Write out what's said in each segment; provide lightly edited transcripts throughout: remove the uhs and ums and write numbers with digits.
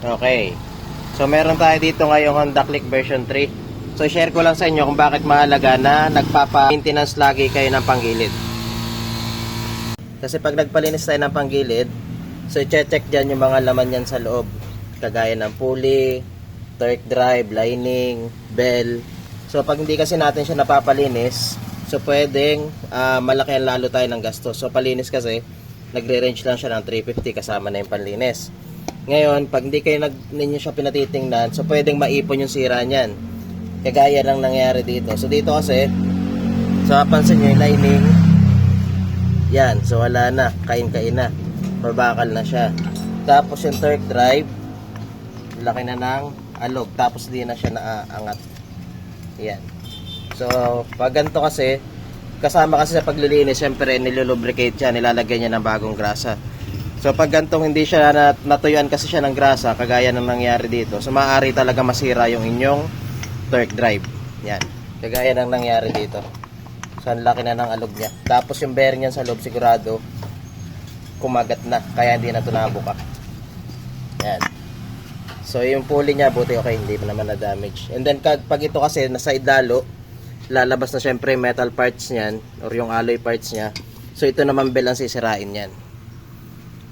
Okay. So meron tayo dito ngayong Honda Click version 3. So share ko lang sa inyo kung bakit mahalaga na nagpapa-maintenance lagi kayo ng panggilid. Kasi pag nagpalinis tayo ng panggilid, so i-check dyan yung mga laman yan sa loob. Kagaya ng pulley, torque drive, lining, bell. So pag hindi kasi natin siya napapalinis, so pwedeng malaki ang lalo tayo ng gastos. So palinis kasi, nagre-range lang siya ng 350 kasama na yung panlinis. Ngayon, pag hindi kayo ninyo siya pinatitingnan, so pwedeng maipon yung sira niyan. Kagaya lang nangyari dito. So dito kasi, so pansin nyo yung lining, yan, so wala na, kain-kain na, mabakal na siya. Tapos yung torque drive, laki na ng alog, tapos di na siya naaangat. Yan. So pag ganito kasi, kasama kasi sa paglilinis, syempre nilulubricate siya, nilalagay niya ng bagong grasa. So pag gantong hindi siya natuyuan kasi siya ng grasa, kagaya ng nangyari dito, so maaari talaga masira yung inyong torque drive. Yan, kagaya ng nangyari dito. So ang laki na ng alog niya. Tapos yung bearing niyan sa loob sigurado kumagat na, kaya hindi na ito nabuka. Yan. So yung pulley niya, buti okay, hindi naman na damage. And then pag ito kasi nasa idalo, lalabas na syempre metal parts niyan or yung alloy parts niya. So ito naman bell ang sisirain niyan.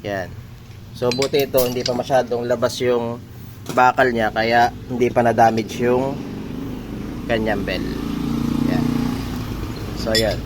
Yan. So buti ito hindi pa masyadong labas yung bakal niya, kaya hindi pa na-damage yung kanyang bell. Yan. So yan.